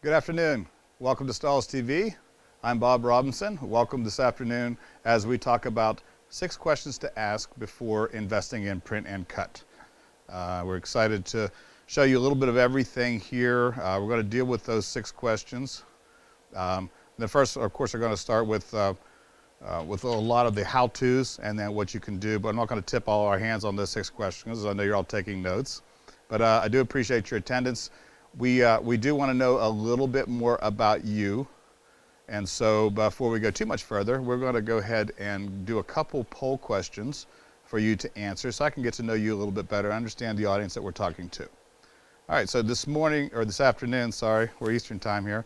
Good afternoon. Welcome to Stahls TV. I'm Bob Robinson. Welcome this afternoon as we talk about 6 questions to ask before investing in print and cut. We're excited to show you a little bit of everything here. We're going to deal with those 6 questions. The first, of course, we're going to start with a lot of the how-tos and then what you can do, but I'm not going to tip all our hands on those 6 questions. I know you're all taking notes, but I do appreciate your attendance. We do want to know a little bit more about you, and so before we go too much further, we're going to go ahead and do a couple poll questions for you to answer so I can get to know you a little bit better, understand the audience that we're talking to. All right, so this afternoon, sorry, we're Eastern time here,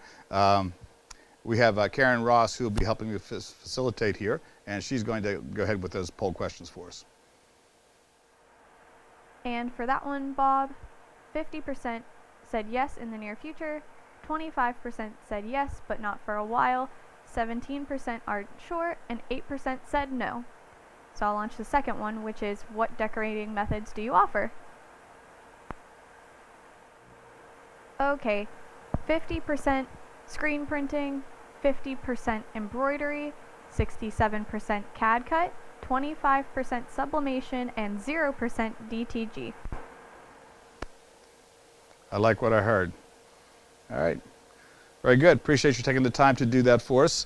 we have Karen Ross who will be helping me facilitate here, and she's going to go ahead with those poll questions for us. And for that one, Bob, 50% said yes in the near future, 25% said yes but not for a while, 17% aren't sure, and 8% said no. So I'll launch the second one, which is, what decorating methods do you offer? Okay, 50% screen printing, 50% embroidery, 67% CAD cut, 25% sublimation, and 0% DTG. I like what I heard. All right. Very good. Appreciate you taking the time to do that for us.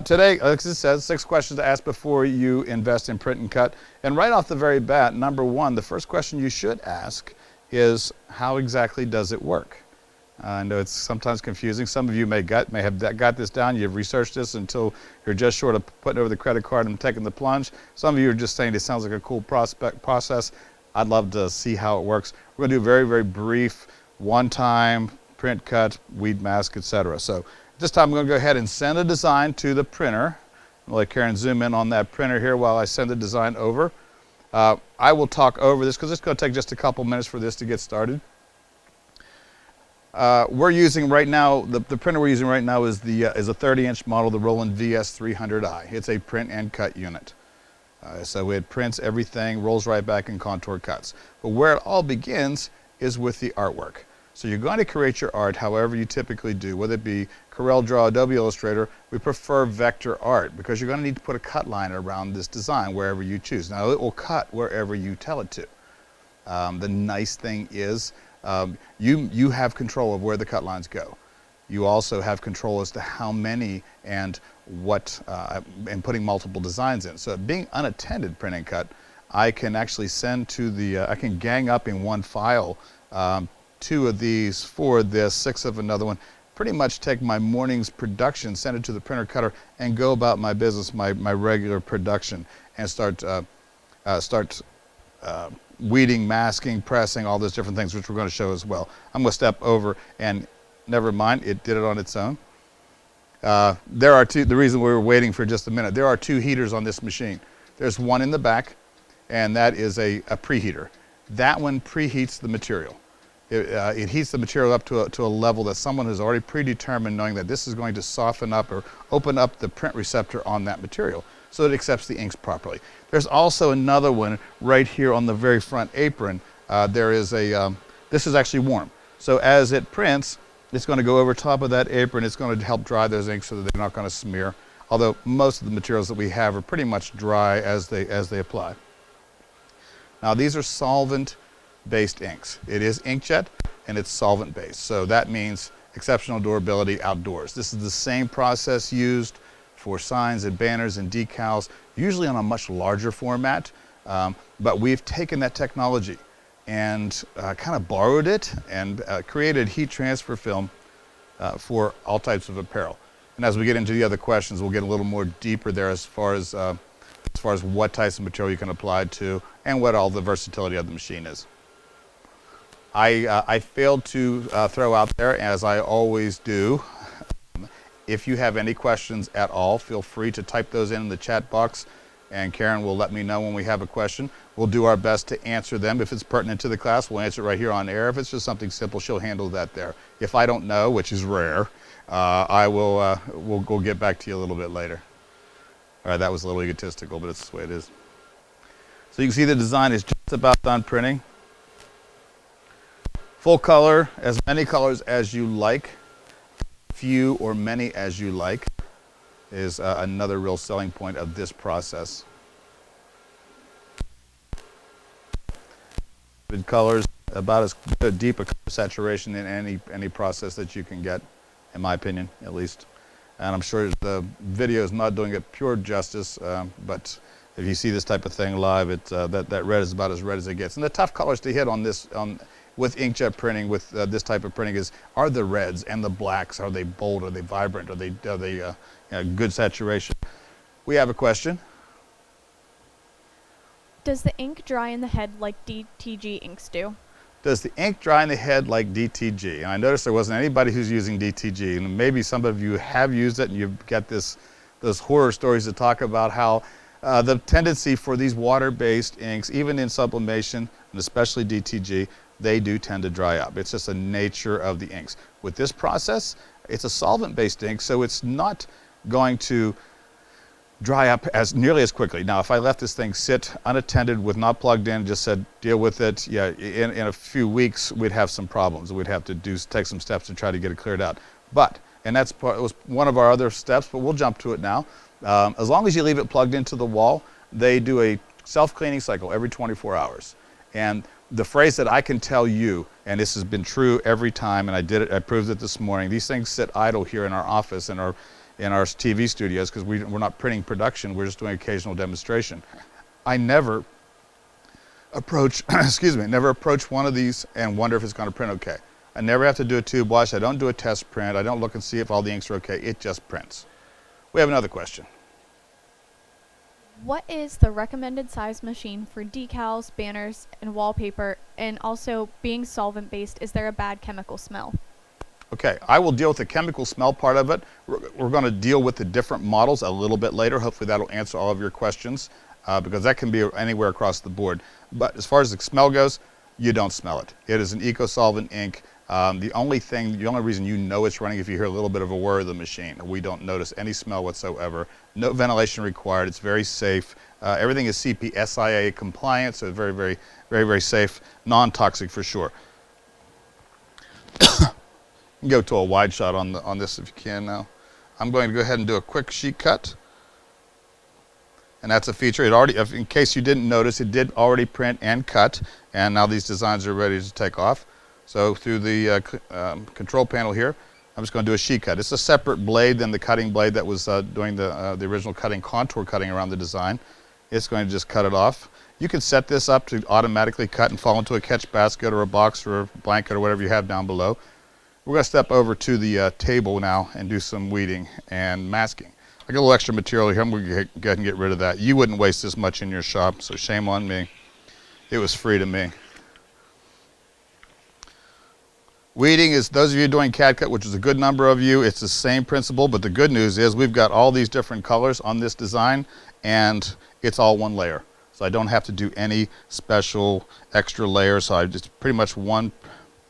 Today, as it says, 6 questions to ask before you invest in print and cut. And right off the very bat, number 1, the first question you should ask is, how exactly does it work? I know it's sometimes confusing. Some of you may have got this down. You've researched this until you're just short of putting over the credit card and taking the plunge. Some of you are just saying it sounds like a cool process. I'd love to see how it works. We're going to do a very, very brief, one-time print, cut, weed mask, etc. So this time I'm going to go ahead and send a design to the printer. I'll let Karen zoom in on that printer here while I send the design over. I will talk over this because it's going to take just a couple minutes for this to get started. We're using right now, the printer we're using right now is a 30-inch model, the Roland VS300i. It's a print and cut unit. So it prints everything, rolls right back, and contour cuts. But where it all begins is with the artwork. So you're going to create your art however you typically do, whether it be CorelDRAW, Adobe Illustrator. We prefer vector art because you're going to need to put a cut line around this design wherever you choose. Now it will cut wherever you tell it to. The nice thing is you have control of where the cut lines go. You also have control as to how many and what, and putting multiple designs in. So being unattended print and cut, I can actually send to the, I can gang up in one file 2 of these, 4 of this, 6 of another one, pretty much take my morning's production, send it to the printer cutter, and go about my business, my regular production, and start weeding, masking, pressing, all those different things, which we're going to show as well. I'm going to step over, and never mind, it did it on its own. There are 2, the reason we were waiting for just a minute, there are 2 heaters on this machine. There's one in the back, and that is a preheater. That one preheats the material. It heats the material up to a level that someone has already predetermined, knowing that this is going to soften up or open up the print receptor on that material so it accepts the inks properly. There's also another one right here on the very front apron. There is this is actually warm. So as it prints, it's going to go over top of that apron. It's going to help dry those inks so that they're not going to smear. Although most of the materials that we have are pretty much dry as they apply. Now these are solvent-based inks. It is inkjet and it's solvent-based. So that means exceptional durability outdoors. This is the same process used for signs and banners and decals, usually on a much larger format. But we've taken that technology and kind of borrowed it and created heat transfer film for all types of apparel. And as we get into the other questions, we'll get a little more deeper there as far as what types of material you can apply to and what all the versatility of the machine is. I failed to throw out there, as I always do, if you have any questions at all, feel free to type those in the chat box, and Karen will let me know when we have a question. We'll do our best to answer them. If it's pertinent to the class, we'll answer it right here on air. If it's just something simple, she'll handle that there. If I don't know, which is rare, we'll get back to you a little bit later. All right, that was a little egotistical, but it's the way it is. So you can see the design is just about done printing. Full color, as many colors as you like. few or many as you like is another real selling point of this process. With colors, about as deep a color saturation in any process that you can get, in my opinion, at least. And I'm sure the video is not doing it pure justice, but if you see this type of thing live, that red is about as red as it gets. And the tough colors to hit on this, with inkjet printing, with this type of printing, are the reds and the blacks. Are they bold? Are they vibrant? Are they good saturation? We have a question. Does the ink dry in the head like DTG inks do? Does the ink dry in the head like DTG? And I noticed there wasn't anybody who's using DTG, and maybe some of you have used it and you've got those horror stories to talk about how the tendency for these water-based inks, even in sublimation, and especially DTG, they do tend to dry up. It's just a nature of the inks. With this process, it's a solvent-based ink, so it's not going to dry up nearly as quickly. Now, if I left this thing sit unattended with not plugged in, just said deal with it, yeah, in a few weeks we'd have some problems. We'd have to take some steps to try to get it cleared out. But, and it was one of our other steps, but we'll jump to it now. As long as you leave it plugged into the wall, they do a self-cleaning cycle every 24 hours. And the phrase that I can tell you, and this has been true every time, and I proved it this morning, these things sit idle here in our office, in our TV studios, because we're not printing production, we're just doing occasional demonstration. I never approach, never approach one of these and wonder if it's going to print okay. I never have to do a tube wash, I don't do a test print, I don't look and see if all the inks are okay, it just prints. We have another question. What is the recommended size machine for decals, banners, and wallpaper? And also, being solvent-based, is there a bad chemical smell? Okay, I will deal with the chemical smell part of it. We're going to deal with the different models a little bit later. Hopefully that'll answer all of your questions, because that can be anywhere across the board. But as far as the smell goes, you don't smell it. It is an eco-solvent ink. The only reason you know it's running if you hear a little bit of a whir of the machine. We don't notice any smell whatsoever. No ventilation required. It's very safe. Everything is CP/SIA compliant, so very, very, very, very safe. Non-toxic for sure. You can go to a wide shot on this if you can now. I'm going to go ahead and do a quick sheet cut. And that's a feature. It already, in case you didn't notice, it did already print and cut, and now these designs are ready to take off. So through the control panel here, I'm just going to do a sheet cut. It's a separate blade than the cutting blade that was doing the original cutting, contour cutting around the design. It's going to just cut it off. You can set this up to automatically cut and fall into a catch basket or a box or a blanket or whatever you have down below. We're going to step over to the table now and do some weeding and masking. I got a little extra material here. I'm going to go ahead and get rid of that. You wouldn't waste this much in your shop, so shame on me. It was free to me. Weeding is, those of you doing CAD cut, which is a good number of you, it's the same principle, but the good news is we've got all these different colors on this design, and it's all one layer. So I don't have to do any special extra layers. So I just pretty much one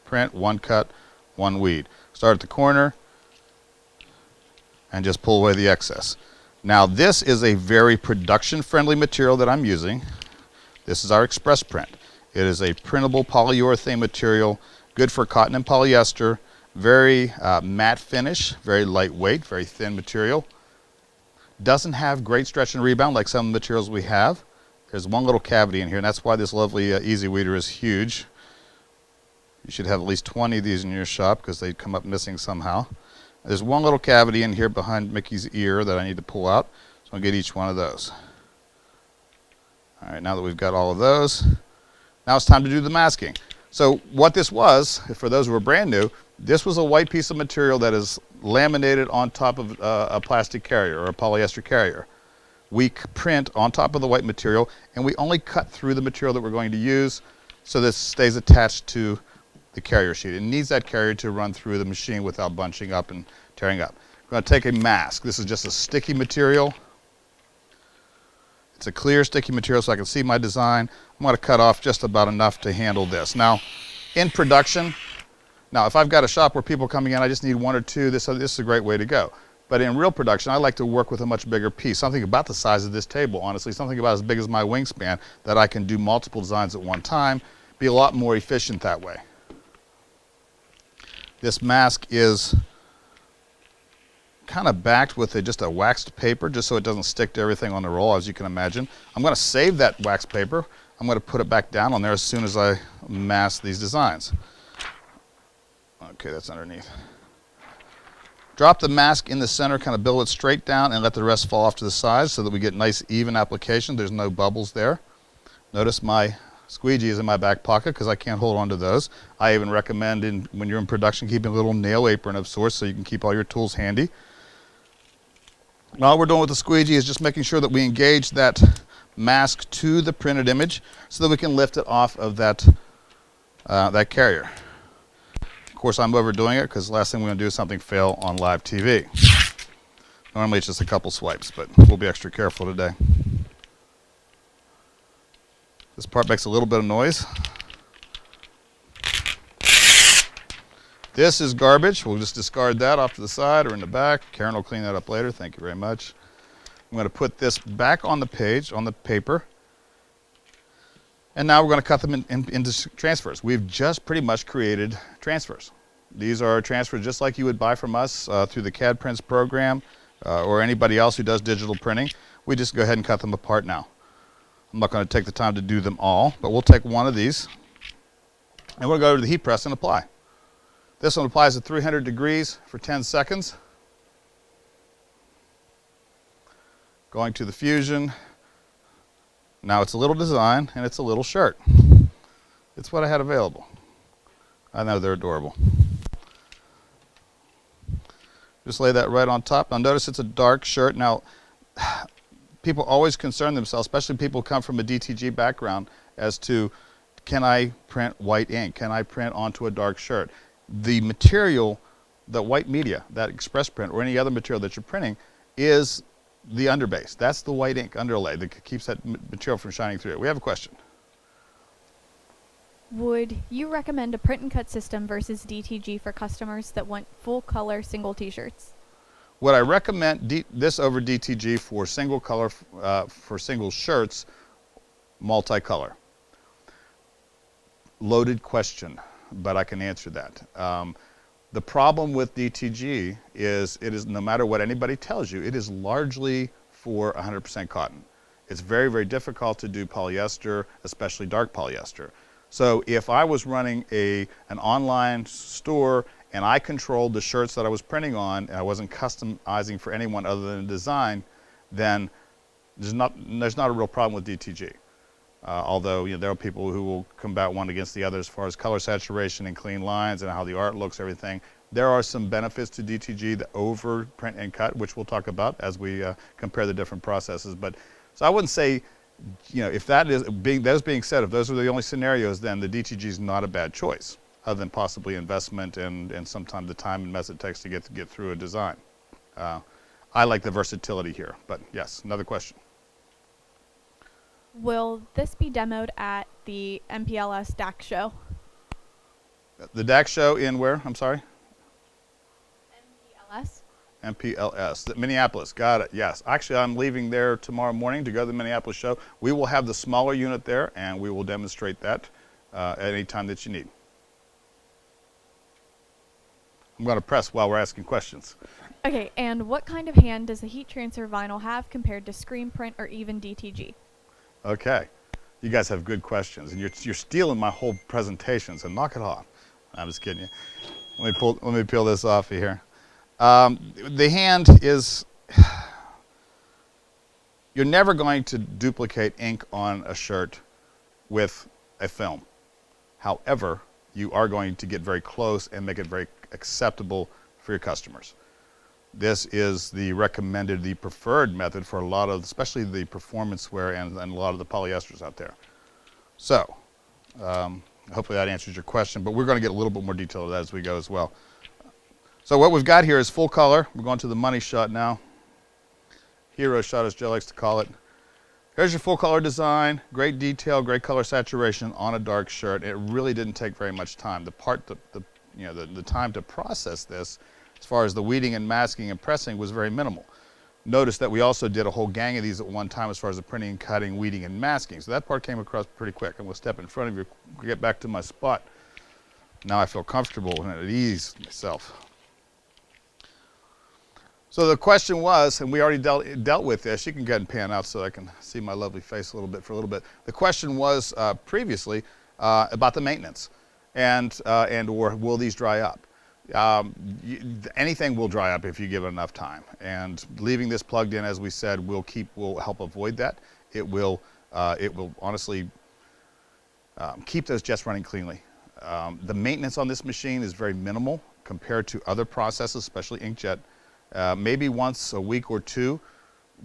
print, one cut, one weed. Start at the corner and just pull away the excess. Now this is a very production friendly material that I'm using. This is our express print. It is a printable polyurethane material, good for cotton and polyester, very matte finish, very lightweight, very thin material. Doesn't have great stretch and rebound like some materials we have. There's one little cavity in here, and that's why this lovely Easy Weeder is huge. You should have at least 20 of these in your shop because they come up missing somehow. There's one little cavity in here behind Mickey's ear that I need to pull out, so I'll get each one of those. All right, now that we've got all of those, now it's time to do the masking. So what this was, for those who are brand new, this was a white piece of material that is laminated on top of a plastic carrier or a polyester carrier. We print on top of the white material, and we only cut through the material that we're going to use so this stays attached to the carrier sheet. It needs that carrier to run through the machine without bunching up and tearing up. We're going to take a mask. This is just a sticky material. It's a clear sticky material so I can see my design. I'm going to cut off just about enough to handle this. Now, in production, now if I've got a shop where people are coming in, I just need one or two, this is a great way to go. But in real production, I like to work with a much bigger piece, something about the size of this table, honestly, something about as big as my wingspan that I can do multiple designs at one time, be a lot more efficient that way. This mask is kind of backed with just a waxed paper, just so it doesn't stick to everything on the roll, as you can imagine. I'm going to save that wax paper. I'm going to put it back down on there as soon as I mask these designs. Okay, that's underneath. Drop the mask in the center, kind of build it straight down, and let the rest fall off to the sides so that we get nice even application. There's no bubbles there. Notice my squeegee is in my back pocket because I can't hold on to those. I even recommend when you're in production keeping a little nail apron of sorts so you can keep all your tools handy. All we're doing with the squeegee is just making sure that we engage that mask to the printed image so that we can lift it off of that carrier. Of course, I'm overdoing it because the last thing we're going to do is something fail on live TV. Normally it's just a couple swipes, but we'll be extra careful today. This part makes a little bit of noise. This is garbage. We'll just discard that off to the side or in the back. Karen will clean that up later. Thank you very much. I'm going to put this back on the page, on the paper. And now we're going to cut them into transfers. We've just pretty much created transfers. These are transfers just like you would buy from us through the CAD Prints program or anybody else who does digital printing. We just go ahead and cut them apart now. I'm not going to take the time to do them all, but we'll take one of these and we'll go to the heat press and apply. This one applies at 300 degrees for 10 seconds. Going to the fusion. Now it's a little design and it's a little shirt. It's what I had available. I know they're adorable. Just lay that right on top. Now notice it's a dark shirt. Now people always concern themselves, especially people who come from a DTG background, as to can I print white ink? Can I print onto a dark shirt? The material, the white media, that express print or any other material that you're printing is the underbase. That's the white ink underlay that keeps that material from shining through it. We have a question. Would you recommend a print and cut system versus DTG for customers that want full color single t-shirts? Would I recommend this over DTG for single color, for single shirts, multicolor? Loaded question, but I can answer that. The problem with DTG is no matter what anybody tells you, it is largely for 100% cotton. It's very, very difficult to do polyester, especially dark polyester. So if I was running an online store and I controlled the shirts that I was printing on and I wasn't customizing for anyone other than design, then there's not a real problem with DTG. Although there are people who will combat one against the other as far as color saturation and clean lines and how the art looks, everything. There are some benefits to DTG, the over print and cut, which we'll talk about as we compare the different processes. But so I wouldn't say, if that is being said, if those are the only scenarios, then the DTG is not a bad choice, other than possibly investment and sometimes the time and method it takes to get through a design. I like the versatility here, but yes, another question. Will this be demoed at the MPLS DAC show? The DAC show in where? I'm sorry? MPLS. MPLS. Minneapolis. Got it. Yes. Actually, I'm leaving there tomorrow morning to go to the Minneapolis show. We will have the smaller unit there, and we will demonstrate that at any time that you need. I'm going to press while we're asking questions. Okay, and what kind of hand does the heat transfer vinyl have compared to screen print or even DTG? Okay, you guys have good questions, and you're stealing my whole presentation, so knock it off. I'm just kidding you. Let me peel this off of here. The hand is, you're never going to duplicate ink on a shirt with a film. However, you are going to get very close and make it very acceptable for your customers. This is the recommended, the preferred method for a lot of, especially the performance wear and a lot of the polyesters out there. So, hopefully that answers your question, but we're going to get a little bit more detail of that as we go as well. So what we've got here is full color. We're going to the money shot now. Hero shot, as Joe likes to call it. Here's your full color design, great detail, great color saturation on a dark shirt. It really didn't take very much time. The time to process this, as far as the weeding and masking and pressing, was very minimal. Notice that we also did a whole gang of these at one time as far as the printing, cutting, weeding, and masking. So that part came across pretty quick. I'm going to step in front of you, get back to my spot. Now I feel comfortable and at ease myself. So the question was, and we already dealt with this, you can go ahead and pan out so I can see my lovely face a little bit for a little bit. The question was previously about the maintenance and or will these dry up? Anything will dry up if you give it enough time, and leaving this plugged in, as we said, will help avoid that. It will honestly keep those jets running cleanly. The maintenance on this machine is very minimal compared to other processes, especially inkjet. Maybe once a week or two,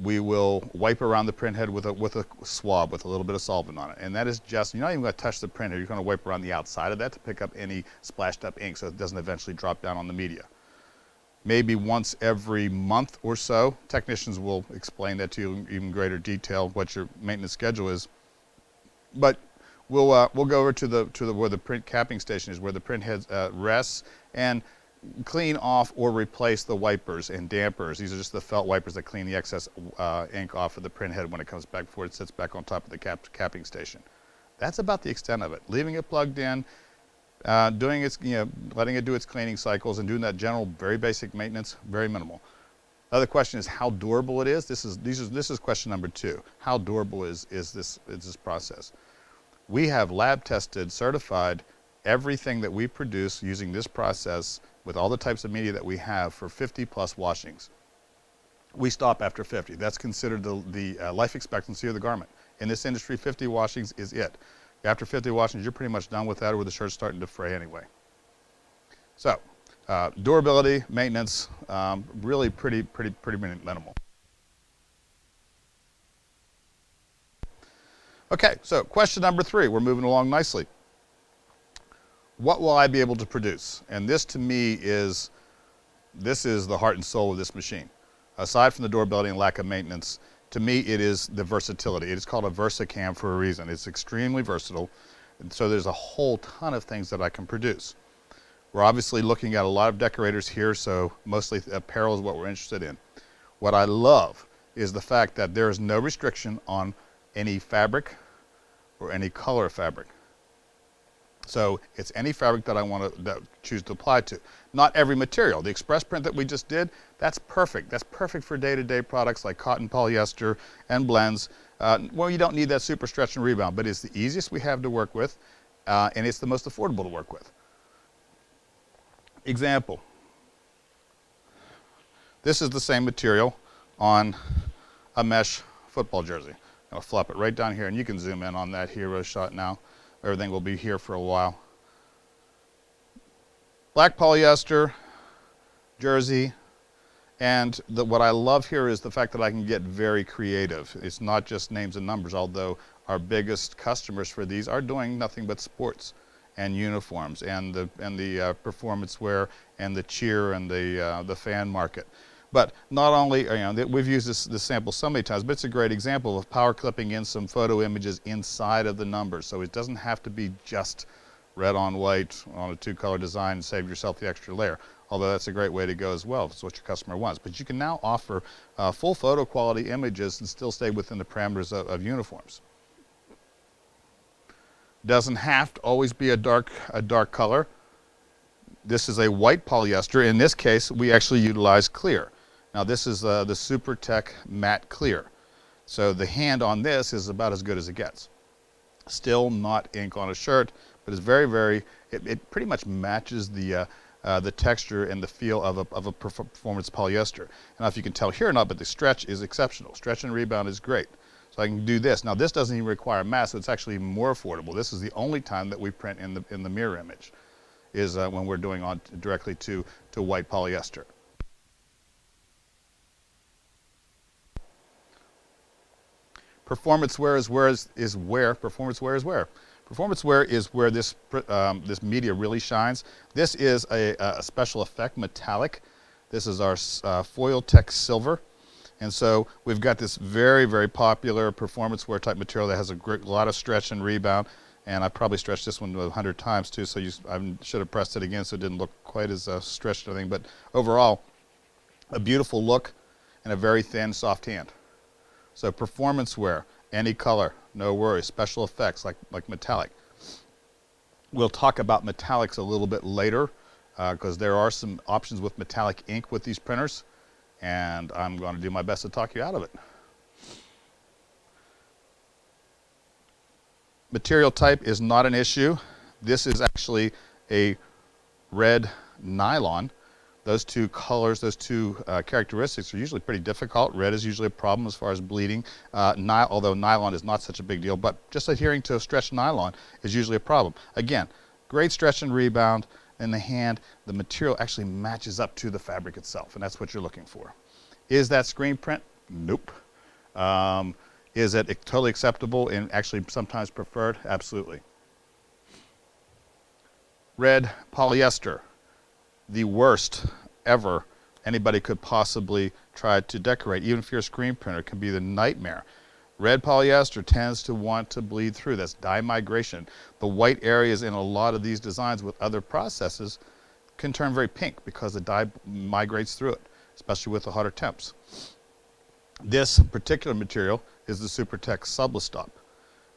we will wipe around the print head with a swab with a little bit of solvent on it. And that is just, you're not even going to touch the printer, you're going to wipe around the outside of that to pick up any splashed up ink so it doesn't eventually drop down on the media. Maybe once every month or so, technicians will explain that to you in even greater detail, what your maintenance schedule is. But we'll go over to where the print capping station is, where the print head rests, and clean off or replace the wipers and dampers. These are just the felt wipers that clean the excess ink off of the print head when it comes back before it sits back on top of the capping station. That's about the extent of it. Leaving it plugged in, doing its, letting it do its cleaning cycles and doing that general, very basic maintenance, very minimal. Other question is how durable it is. This is question number 2. How durable is this process? We have lab tested, certified everything that we produce using this process with all the types of media that we have for 50 plus washings. We stop after 50. That's considered the life expectancy of the garment. In this industry, 50 washings is it. After 50 washings, you're pretty much done with that, or the shirt's starting to fray anyway. So, durability, maintenance, really pretty minimal. Okay, so question number 3. We're moving along nicely. What will I be able to produce? And this to me is the heart and soul of this machine. Aside from the durability and lack of maintenance, to me it is the versatility. It is called a VersaCam for a reason. It's extremely versatile, and so there's a whole ton of things that I can produce. We're obviously looking at a lot of decorators here, so mostly apparel is what we're interested in. What I love is the fact that there is no restriction on any fabric or any color of fabric. So it's any fabric that I want to choose to apply to. Not every material. The express print that we just did, that's perfect. That's perfect for day-to-day products like cotton, polyester, and blends. Well, you don't need that super stretch and rebound, but it's the easiest we have to work with, and it's the most affordable to work with. Example. This is the same material on a mesh football jersey. I'll flop it right down here, and you can zoom in on that hero shot now. Everything will be here for a while. Black polyester, jersey, and what I love here is the fact that I can get very creative. It's not just names and numbers, although our biggest customers for these are doing nothing but sports and uniforms and the performance wear and the cheer and the fan market. But not only, we've used this sample so many times, but it's a great example of power clipping in some photo images inside of the numbers. So it doesn't have to be just red on white on a 2-color design and save yourself the extra layer. Although that's a great way to go as well, if it's what your customer wants. But you can now offer full photo quality images and still stay within the parameters of uniforms. Doesn't have to always be a dark color. This is a white polyester. In this case, we actually utilize clear. Now this is the SuperTech matte clear. So the hand on this is about as good as it gets. Still not ink on a shirt, but it's it pretty much matches the texture and the feel of a performance polyester. And if you can tell here or not, but the stretch is exceptional. Stretch and rebound is great. So I can do this. Now this doesn't even require mass, so it's actually even more affordable. This is the only time that we print in the mirror image, is when we're doing on directly to white polyester. Performance wear is where. Performance wear is where. Performance wear is where this media really shines. This is a special effect metallic. This is our Foil Tech Silver. And so we've got this very popular performance wear type material that has a lot of stretch and rebound. And I probably stretched this one 100 times too, so I should have pressed it again so it didn't look quite as stretched or anything. But overall, a beautiful look and a very thin, soft hand. So performance wear, any color, no worries. Special effects like metallic. We'll talk about metallics a little bit later because there are some options with metallic ink with these printers. and I'm going to do my best to talk you out of it. Material type is not an issue. This is actually a red nylon. Those two colors, those two characteristics are usually pretty difficult. Red is usually a problem as far as bleeding, although nylon is not such a big deal, but just adhering to a stretched nylon is usually a problem. Again, great stretch and rebound in the hand. The material actually matches up to the fabric itself, and that's what you're looking for. Is that screen print? Nope. Is it totally acceptable and actually sometimes preferred? Absolutely. Red polyester, the worst ever anybody could possibly try to decorate. Even if you're a screen printer, it can be the nightmare. Red polyester tends to want to bleed through. That's dye migration. The white areas in a lot of these designs with other processes can turn very pink because the dye migrates through it, especially with the hotter temps. This particular material is the SuperTech Sublistop,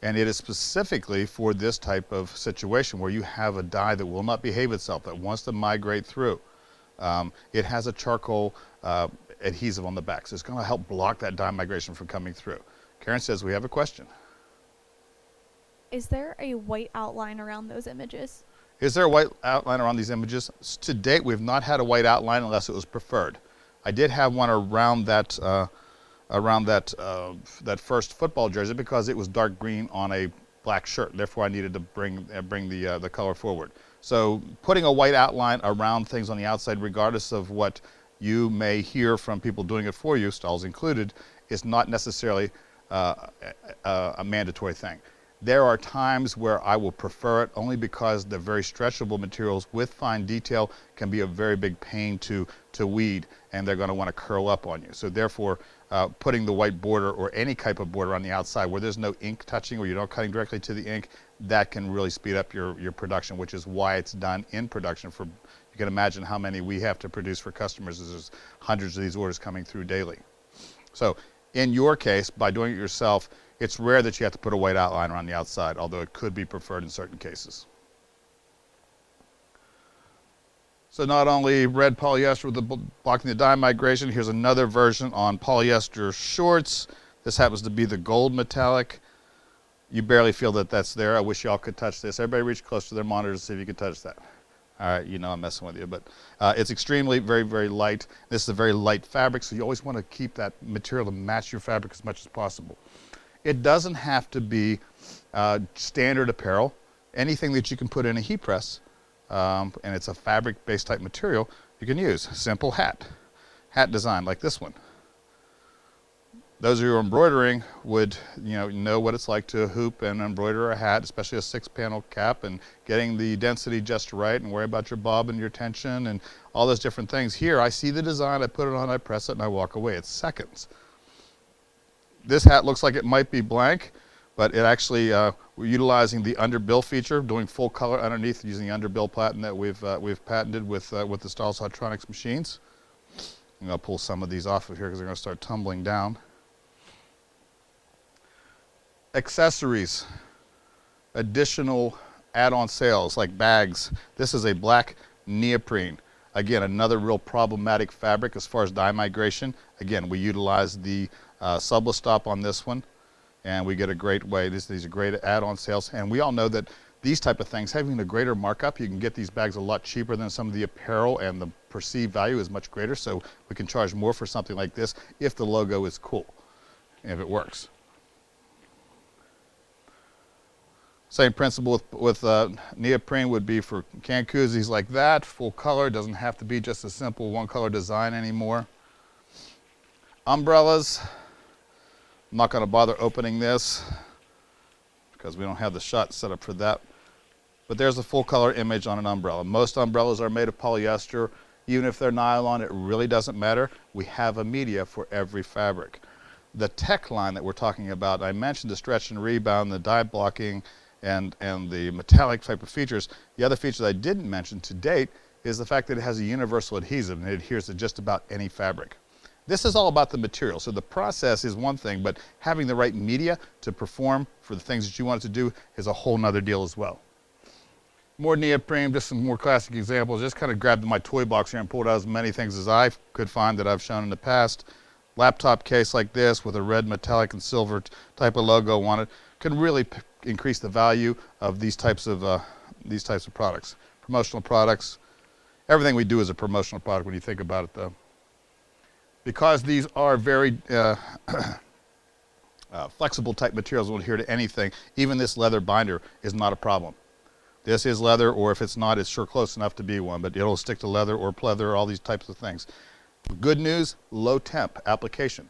and it is specifically for this type of situation where you have a dye that will not behave itself, that wants to migrate through. It has a charcoal adhesive on the back, so it's going to help block that dye migration from coming through. Karen says we have a question. Is there a white outline around those images? Is there a white outline around these images? To date, we've not had a white outline unless it was preferred. I did have one around that that first football jersey because it was dark green on a black shirt. Therefore, I needed to bring the color forward. So putting a white outline around things on the outside, regardless of what you may hear from people doing it for you, Stahls included, is not necessarily a mandatory thing. There are times where I will prefer it only because the very stretchable materials with fine detail can be a very big pain to weed, and they're going to want to curl up on you. So therefore, putting the white border or any type of border on the outside where there's no ink touching or you're not cutting directly to the ink, that can really speed up your production, which is why it's done in production. You can imagine how many we have to produce for customers as there's hundreds of these orders coming through daily. So in your case, by doing it yourself, it's rare that you have to put a white outline around the outside, although it could be preferred in certain cases. So not only red polyester with blocking the dye migration, here's another version on polyester shorts. This happens to be the gold metallic. You barely feel that that's there. I wish y'all could touch this. Everybody reach close to their monitors to see if you can touch that. All right, you know I'm messing with you, but it's extremely, very, very light. This is a very light fabric, so you always want to keep that material to match your fabric as much as possible. It doesn't have to be standard apparel. Anything that you can put in a heat press, and it's a fabric-based type material, you can use. Simple hat design like this one. Those of you who are embroidering would know what it's like to hoop and embroider a hat, especially a 6-panel cap, and getting the density just right and worry about your bob and your tension and all those different things. Here, I see the design, I put it on, I press it, and I walk away. It's seconds. This hat looks like it might be blank, but it actually, we're utilizing the underbill feature, doing full color underneath using the underbill patent that we've patented with the Stahls Hydronics machines. I'm going to pull some of these off of here because they're going to start tumbling down. Accessories, additional add-on sales like bags. This is a black neoprene. Again, another real problematic fabric as far as dye migration. Again, we utilize the Sublistop on this one, and we get a great way. These are great add-on sales, and we all know that these type of things, having a greater markup, you can get these bags a lot cheaper than some of the apparel, and the perceived value is much greater, so we can charge more for something like this if the logo is cool, if it works. Same principle with neoprene would be for can koozies like that, full color. Doesn't have to be just a simple one color design anymore. Umbrellas, I'm not going to bother opening this because we don't have the shot set up for that. But there's a full color image on an umbrella. Most umbrellas are made of polyester. Even if they're nylon, it really doesn't matter. We have a media for every fabric. The tech line that we're talking about, I mentioned the stretch and rebound, the dye blocking, and the metallic type of features. The other feature that I didn't mention to date is the fact that it has a universal adhesive and it adheres to just about any fabric. This is all about the material. So the process is one thing, but having the right media to perform for the things that you want it to do is a whole nother deal as well. More neoprene, just some more classic examples. Just kind of grabbed my toy box here and pulled out as many things as I could find that I've shown in the past. Laptop case like this with a red metallic and silver type of logo on it can really increase the value of these types of products. Promotional products. Everything we do is a promotional product when you think about it, though. Because these are very flexible type materials, will adhere to anything. Even this leather binder is not a problem. This is leather, or if it's not, it's sure close enough to be one, but it'll stick to leather or pleather, all these types of things. Good news, low temp application.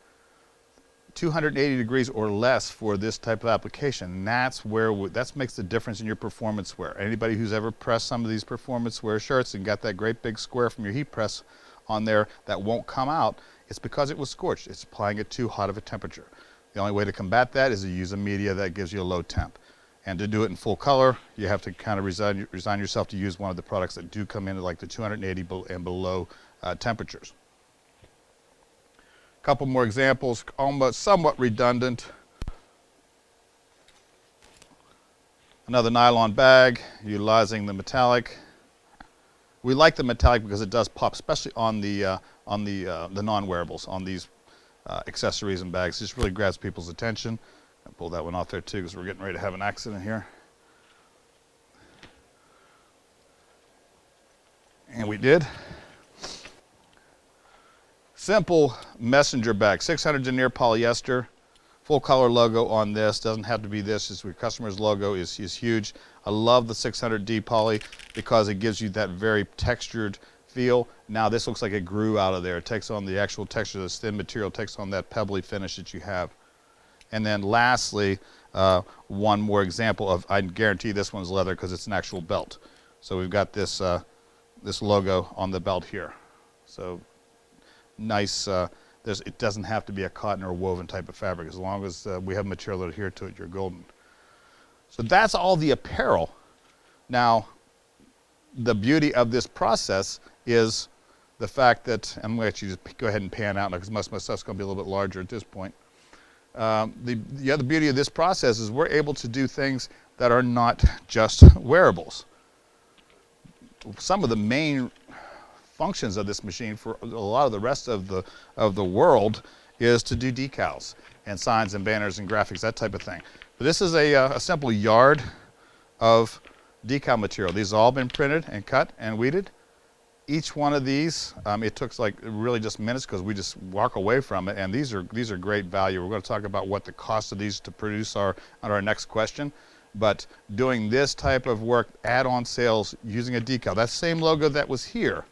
280 degrees or less for this type of application. That's where that makes the difference in your performance wear. Anybody who's ever pressed some of these performance wear shirts and got that great big square from your heat press on there that won't come out, it's because it was scorched. It's applying it too hot of a temperature. The only way to combat that is to use a media that gives you a low temp. And to do it in full color, you have to kind of resign yourself to use one of the products that do come in at like the 280 and below temperatures. A couple more examples, almost somewhat redundant. Another nylon bag, utilizing the metallic. We like the metallic because it does pop, especially on the non-wearables, on these accessories and bags. It just really grabs people's attention. I'll pull that one off there too because we're getting ready to have an accident here. And we did. Simple messenger bag, 600 denier polyester, full color logo on this. Doesn't have to be this, just your customer's logo is huge. I love the 600D poly because it gives you that very textured feel. Now this looks like it grew out of there. It takes on the actual texture of the thin material, takes on that pebbly finish that you have. And then lastly, one more example of, I guarantee this one's leather because it's an actual belt. So we've got this, this logo on the belt here. So nice, it doesn't have to be a cotton or woven type of fabric. As long as we have material that adhere to it, you're golden. So that's all the apparel. Now, the beauty of this process is the fact that, I'm going to actually just go ahead and pan out now because most of my stuff's going to be a little bit larger at this point. The other beauty of this process is we're able to do things that are not just wearables. Some of the main functions of this machine for a lot of the rest of the world is to do decals and signs and banners and graphics, that type of thing. But this is a simple yard of decal material. These have all been printed and cut and weeded. Each one of these, it took like really just minutes because we just walk away from it, and these are great value. We're going to talk about what the cost of these to produce are on our next question. But doing this type of work, add-on sales using a decal, that same logo that was here,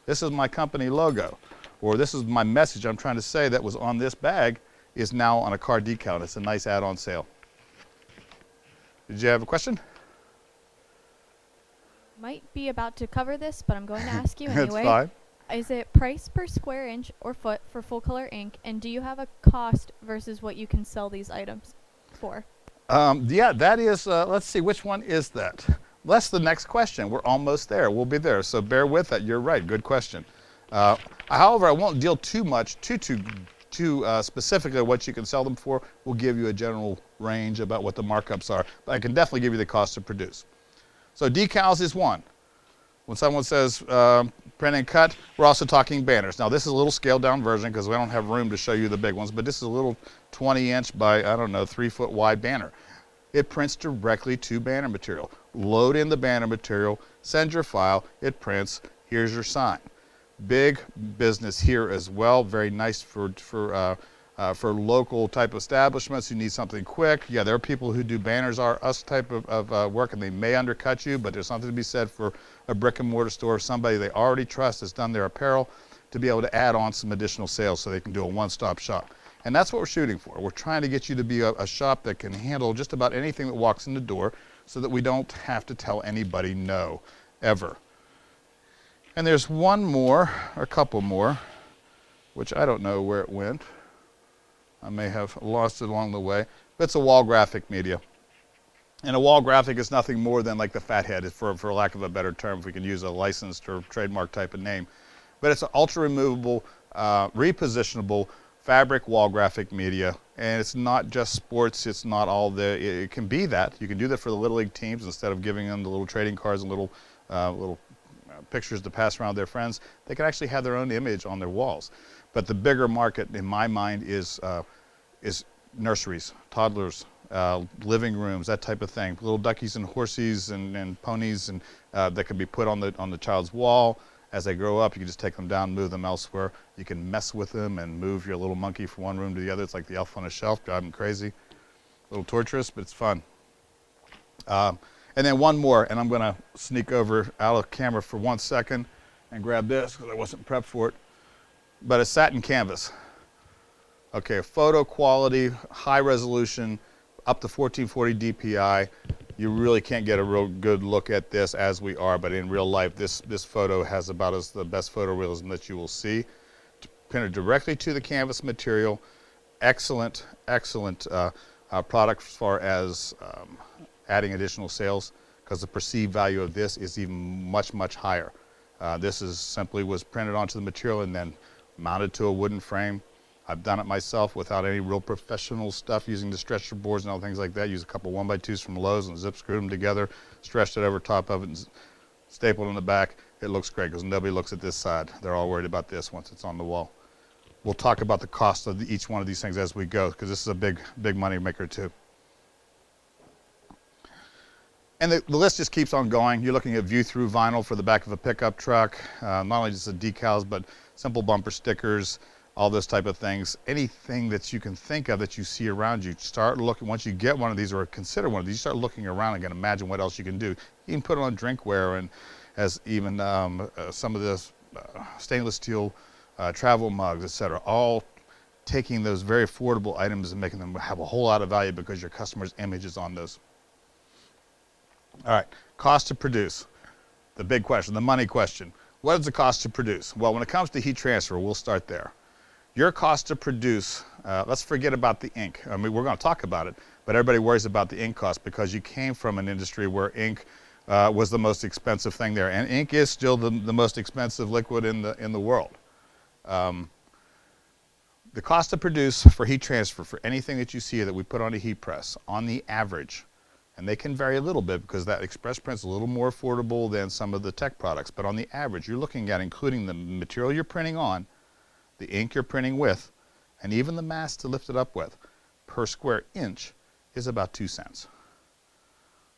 this is my company logo, or this is my message I'm trying to say that was on this bag, is now on a car decal. It's a nice add-on sale. Did you have a question? Might be about to cover this, but I'm going to ask you anyway. It's fine. Is it price per square inch or foot for full color ink? And do you have a cost versus what you can sell these items for? Yeah, that is, let's see, which one is that? That's the next question. We're almost there. We'll be there. So bear with it. You're right. Good question. However, I won't deal too specifically what you can sell them for. We'll give you a general range about what the markups are. But I can definitely give you the cost to produce. So decals is one. When someone says print and cut, we're also talking banners. Now this is a little scaled down version because we don't have room to show you the big ones, but this is a little 20-inch by, I don't know, 3-foot wide banner. It prints directly to banner material. Load in the banner material, send your file, it prints, here's your sign. Big business here as well, very nice for local type establishments who need something quick. Yeah, there are people who do banners us type of work, and they may undercut you, but there's something to be said for a brick and mortar store, somebody they already trust has done their apparel, to be able to add on some additional sales so they can do a one-stop shop. And that's what we're shooting for. We're trying to get you to be a shop that can handle just about anything that walks in the door so that we don't have to tell anybody no, ever. And there's one more, or a couple more, which I don't know where it went. I may have lost it along the way, but it's a wall graphic media. And a wall graphic is nothing more than like the fathead, for lack of a better term, if we can use a licensed or trademark type of name. But it's an ultra removable, repositionable fabric wall graphic media And it's not just sports, it's not all it can be that. You can do that for the Little League teams. Instead of giving them the little trading cards and little pictures to pass around their friends, they can actually have their own image on their walls. But the bigger market in my mind is nurseries, toddlers, living rooms, that type of thing. Little duckies and horsies and ponies and that can be put on the child's wall. As they grow up, you can just take them down, move them elsewhere. You can mess with them and move your little monkey from one room to the other. It's like the elf on a shelf, driving crazy. A little torturous, but it's fun. And then one more, and I'm gonna sneak over out of camera for 1 second and grab this because I wasn't prepped for it. But a satin canvas. Okay, photo quality, high resolution, up to 1440 DPI. You really can't get a real good look at this as we are, but in real life, this photo has about the best photorealism that you will see. Printed directly to the canvas material. Excellent, excellent product as far as adding additional sales, because the perceived value of this is even much, much higher. This simply was printed onto the material and then mounted to a wooden frame. I've done it myself without any real professional stuff, using the stretcher boards and all things like that. Use a couple 1x2s from Lowe's and zip screwed them together, stretched it over top of it and stapled in the back. It looks great because nobody looks at this side. They're all worried about this once it's on the wall. We'll talk about the cost of each one of these things as we go, because this is a big, big money maker too. And the list just keeps on going. You're looking at view-through vinyl for the back of a pickup truck, not only just the decals, but simple bumper stickers, all those type of things. Anything that you can think of that you see around you, start looking. Once you get one of these or consider one of these, you start looking around and can imagine what else you can do. You can put it on drinkware, and as even some of this stainless steel travel mugs, etc. All taking those very affordable items and making them have a whole lot of value because your customer's image is on those. All right, cost to produce. The big question, the money question. What is the cost to produce? Well, when it comes to heat transfer, we'll start there. Your cost to produce, let's forget about the ink. I mean, we're going to talk about it, but everybody worries about the ink cost because you came from an industry where ink was the most expensive thing there, and ink is still the most expensive liquid in the world. The cost to produce for heat transfer for anything that you see that we put on a heat press, on the average, and they can vary a little bit because that express print is a little more affordable than some of the tech products, but on the average, you're looking at including the material you're printing on, the ink you're printing with, and even the mask to lift it up with, per square inch is about 2 cents.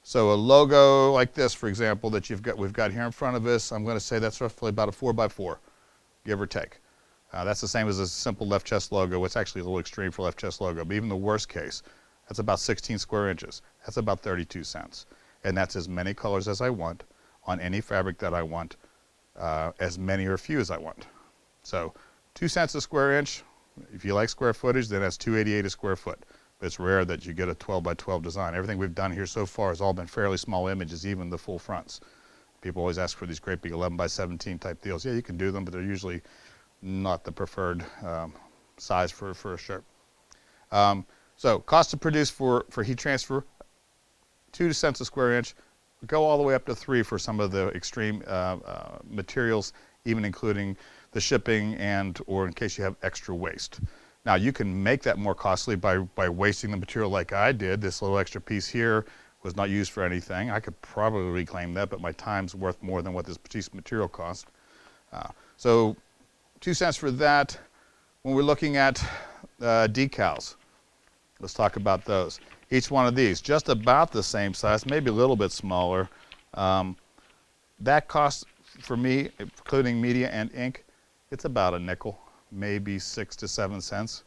So a logo like this, for example, that we've got here in front of us, I'm going to say that's roughly about a 4x4, give or take. That's the same as a simple left chest logo. It's actually a little extreme for left chest logo, but even the worst case, that's about 16 square inches. That's about 32 cents. And that's as many colors as I want on any fabric that I want, as many or few as I want. So 2 cents a square inch. If you like square footage, then that's $2.88 a square foot. But it's rare that you get a 12x12 design. Everything we've done here so far has all been fairly small images, even the full fronts. People always ask for these great big 11x17 type deals. Yeah, you can do them, but they're usually not the preferred size for a shirt. So cost to produce for heat transfer, 2 cents a square inch. Go all the way up to 3 for some of the extreme materials, even including the shipping or in case you have extra waste. Now you can make that more costly by wasting the material like I did. This little extra piece here was not used for anything. I could probably reclaim that, but my time's worth more than what this piece of material cost. So 2 cents for that. When we're looking at decals, let's talk about those. Each one of these, just about the same size, maybe a little bit smaller. That cost for me, including media and ink, it's about a nickel, maybe 6 to 7 cents.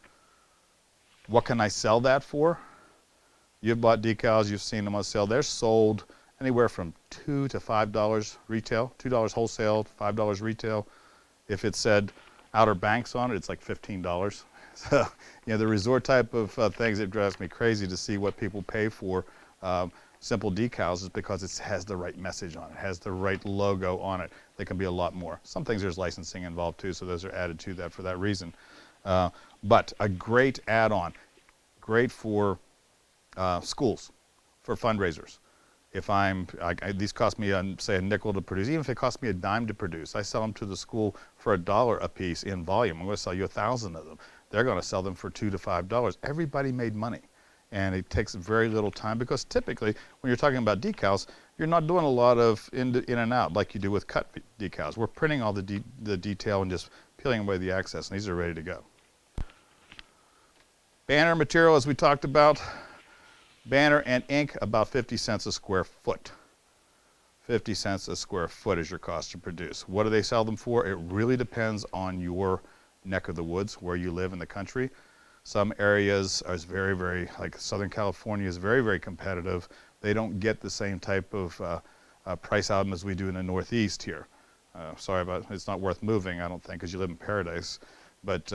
What can I sell that for? You've bought decals, you've seen them on sale. They're sold anywhere from $2 to $5 retail, $2 wholesale, $5 retail. If it said Outer Banks on it, it's like $15. So, you know, the resort type of things, it drives me crazy to see what people pay for simple decals is because it has the right message on it, has the right logo on it. They can be a lot more. Some things there's licensing involved too, so those are added to that for that reason. But a great add-on, great for schools, for fundraisers. If these cost me, say, a nickel to produce, even if it costs me a dime to produce, I sell them to the school for $1 a piece in volume. I'm going to sell you 1,000 of them. they're going to sell them for $2 to $5. Everybody made money. And it takes very little time because typically when you're talking about decals, you're not doing a lot of in and out like you do with cut decals. We're printing all the detail and just peeling away the excess, and these are ready to go. Banner material, as we talked about, banner and ink, about 50 cents a square foot. 50 cents a square foot is your cost to produce. What do they sell them for? It really depends on your neck of the woods, where you live in the country. Some areas are very, like Southern California is very competitive. They don't get the same type of price item as we do in the Northeast here. Sorry about it's not worth moving, I don't think, because you live in paradise. But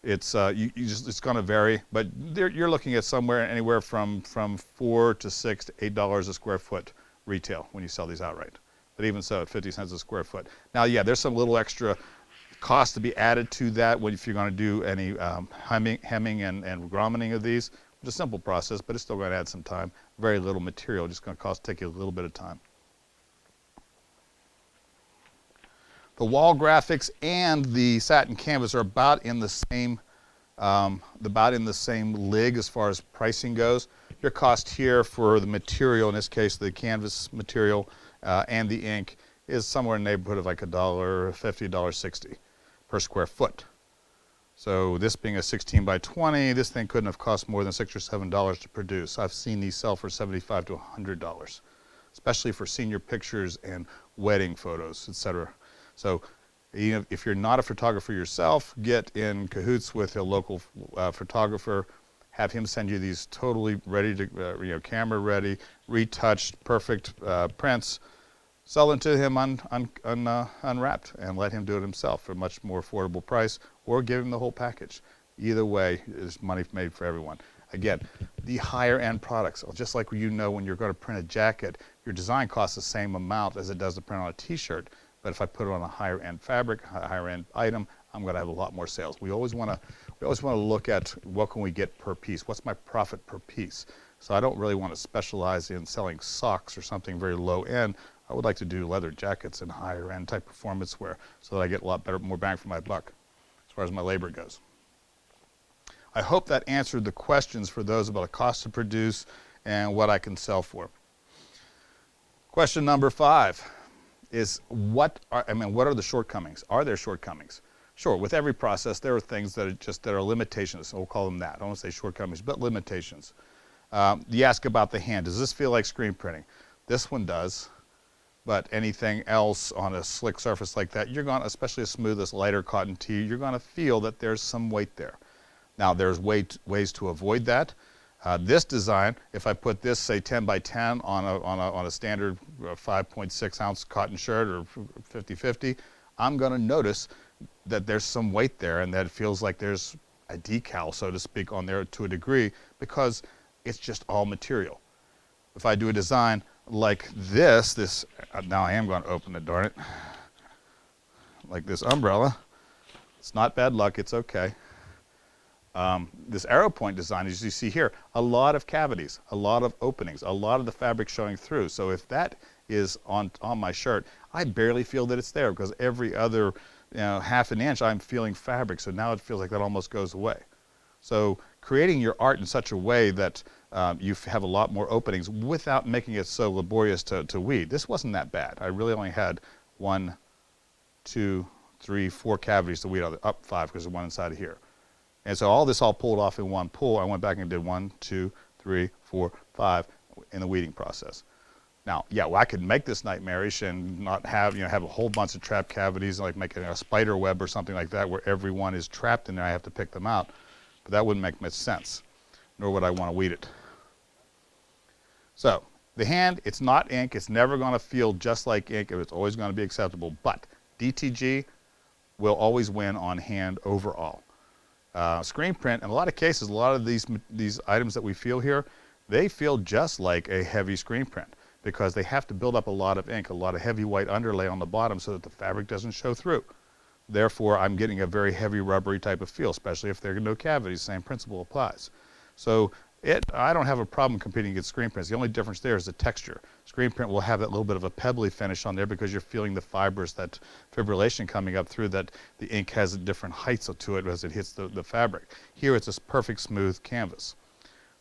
it's it's going to vary. But you're looking at somewhere anywhere from $4 to $6 to $8 a square foot retail when you sell these outright. But even so, at 50 cents a square foot. Now, yeah, there's some little extra cost to be added to that if you're going to do any hemming and grommeting of these. It's a simple process, but it's still going to add some time. Very little material, just going to take you a little bit of time. The wall graphics and the satin canvas are about in the same league as far as pricing goes. Your cost here for the material, in this case the canvas material and the ink, is somewhere in the neighborhood of like $1.50, $1.60 per square foot. So this being a 16 by 20, this thing couldn't have cost more than $6 or $7 to produce. I've seen these sell for $75 to $100, especially for senior pictures and wedding photos, etc. So if you're not a photographer yourself, get in cahoots with a local photographer, have him send you these totally ready to, camera ready, retouched, perfect prints. Sell them to him unwrapped and let him do it himself for a much more affordable price, or give him the whole package. Either way, is money made for everyone. Again, the higher end products, just like when you're going to print a jacket, your design costs the same amount as it does to print on a t-shirt. But if I put it on a higher end fabric, a higher end item, I'm going to have a lot more sales. We always want to look at what can we get per piece. What's my profit per piece? So I don't really want to specialize in selling socks or something very low end. I would like to do leather jackets and higher end type performance wear so that I get a lot better, more bang for my buck as far as my labor goes. I hope that answered the questions for those about the cost to produce and what I can sell for. Question number 5 is what are the shortcomings? Are there shortcomings? Sure, with every process there are things that are limitations. So we'll call them that. I don't want to say shortcomings, but limitations. You ask about the hand. Does this feel like screen printing? This one does. But anything else on a slick surface like that, you're going to, especially as smooth as lighter cotton tee, you're going to feel that there's some weight there. Now there's ways to avoid that. This design, if I put this, say 10 by 10 on a standard 5.6 ounce cotton shirt or 50-50, I'm going to notice that there's some weight there and that it feels like there's a decal, so to speak, on there to a degree because it's just all material. If I do a design like this, now I am going to open it, darn it, like this umbrella. It's not bad luck, it's okay. This arrow point design, as you see here, a lot of cavities, a lot of openings, a lot of the fabric showing through. So if that is on my shirt, I barely feel that it's there because every other half an inch I'm feeling fabric, so now it feels like that almost goes away. So creating your art in such a way that you have a lot more openings without making it so laborious to weed. This wasn't that bad. I really only had 1, 2, 3, 4 cavities to weed out, up 5 because there's one inside of here. And so all this all pulled off in one pull. I went back and did 1, 2, 3, 4, 5 in the weeding process. Now, yeah, well, I could make this nightmarish and not have, have a whole bunch of trapped cavities, like making a spider web or something like that where every one is trapped in there. I have to pick them out. But that wouldn't make much sense, nor would I want to weed it. So the hand, it's not ink. It's never going to feel just like ink. It's always going to be acceptable. But DTG will always win on hand overall. Screen print, in a lot of cases, a lot of these items that we feel here, they feel just like a heavy screen print because they have to build up a lot of ink, a lot of heavy white underlay on the bottom so that the fabric doesn't show through. Therefore, I'm getting a very heavy rubbery type of feel, especially if there are no cavities. Same principle applies. So I don't have a problem competing against screen prints. The only difference there is the texture. Screen print will have that little bit of a pebbly finish on there because you're feeling the fibers, that fibrillation coming up through that. The ink has different heights to it as it hits the fabric. Here it's a perfect smooth canvas.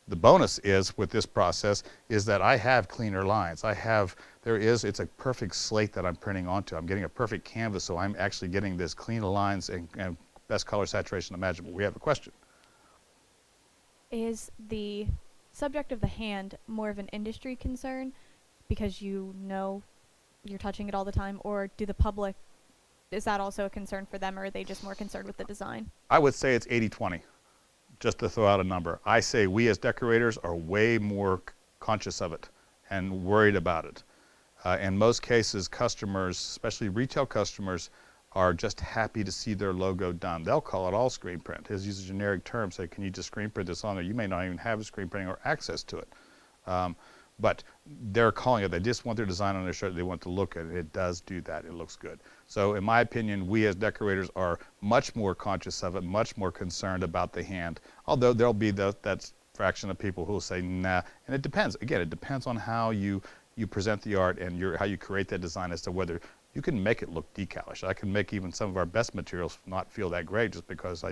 The bonus is with this process is that I have cleaner lines. It's a perfect slate that I'm printing onto. I'm getting a perfect canvas, so I'm actually getting this cleaner lines and best color saturation imaginable. We have a question. Is the subject of the hand more of an industry concern because you know you're touching it all the time, or do the public, is that also a concern for them, or are they just more concerned with the design? I would say it's 80-20, just to throw out a number. I say we as decorators are way more conscious of it and worried about it. In most cases, customers, especially retail customers, are just happy to see their logo done. They'll call it all screen print. He'll use a generic term, say, can you just screen print this on there? You may not even have a screen printing or access to it. But they're calling it, they just want their design on their shirt, they want to look at it. It does do that, it looks good. So in my opinion, we as decorators are much more conscious of it, much more concerned about the hand, although there'll be that fraction of people who will say, nah, and it depends. Again, it depends on how you present the art and how you create that design as to whether you can make it look decalish. I can make even some of our best materials not feel that great just because I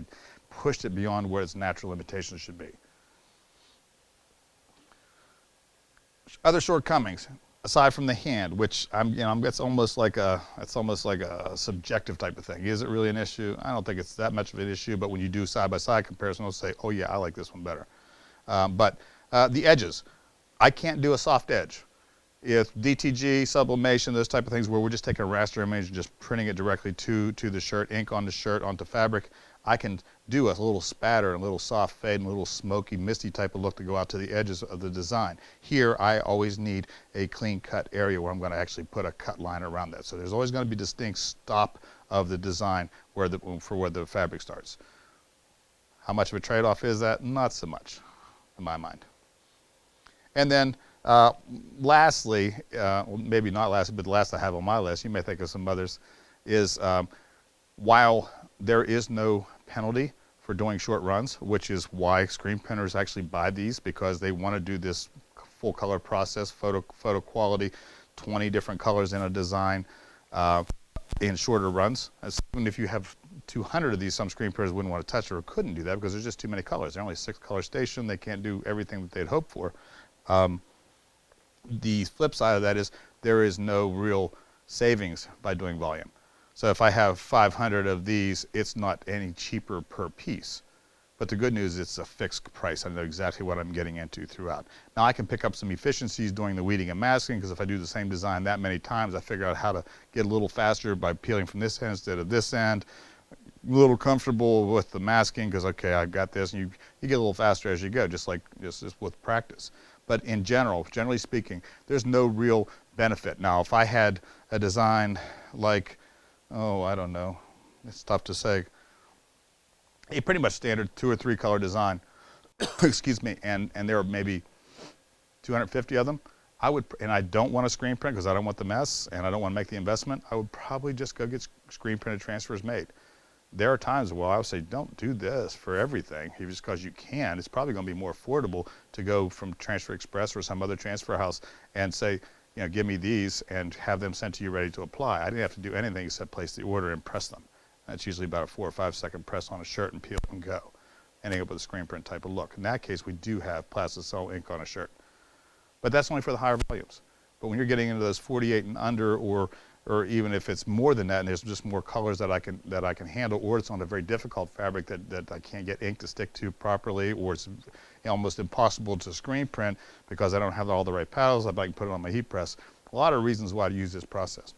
pushed it beyond where its natural limitations should be. Other shortcomings, aside from the hand, which it's almost like a subjective type of thing. Is it really an issue? I don't think it's that much of an issue, but when you do side-by-side comparison, I'll say, oh yeah, I like this one better. But the edges, I can't do a soft edge. If DTG, sublimation, those type of things where we're just taking a raster image and just printing it directly to the shirt, ink on the shirt, onto fabric, I can do a little spatter, a little soft fade, and a little smoky, misty type of look to go out to the edges of the design. Here, I always need a clean cut area where I'm going to actually put a cut line around that. So there's always going to be distinct stop of the design for where the fabric starts. How much of a trade-off is that? Not so much, in my mind. And then, lastly, maybe not lastly, but the last I have on my list, you may think of some others, is while there is no penalty for doing short runs, which is why screen printers actually buy these, because they want to do this full color process, photo quality, 20 different colors in a design in shorter runs. Even if you have 200 of these, some screen printers wouldn't want to touch it or couldn't do that because there's just too many colors. They're only 6 color station. They can't do everything that they'd hoped for. The flip side of that is there is no real savings by doing volume. So if I have 500 of these, it's not any cheaper per piece. But the good news is it's a fixed price. I know exactly what I'm getting into throughout. Now I can pick up some efficiencies doing the weeding and masking, because if I do the same design that many times, I figure out how to get a little faster by peeling from this end instead of this end. A little comfortable with the masking because, okay, I've got this, and you get a little faster as you go, just with practice. But in general, generally speaking, there's no real benefit. Now, if I had a design like, oh, I don't know, it's tough to say, a pretty much standard 2 or 3 color design, excuse me, and there are maybe 250 of them, and I don't want a screen print because I don't want the mess and I don't want to make the investment, I would probably just go get screen printed transfers made. There are times where I would say, don't do this for everything, just because you can. It's probably going to be more affordable to go from Transfer Express or some other transfer house and say, give me these and have them sent to you ready to apply. I didn't have to do anything except place the order and press them. That's usually about a 4 or 5 second press on a shirt and peel and go. Ending up with a screen print type of look. In that case, we do have plasticell ink on a shirt. But that's only for the higher volumes. But when you're getting into those 48 and under, or even if it's more than that and there's just more colors that I can handle, or it's on a very difficult fabric that I can't get ink to stick to properly, or it's almost impossible to screen print because I don't have all the right paddles, I can put it on my heat press. A lot of reasons why to use this process.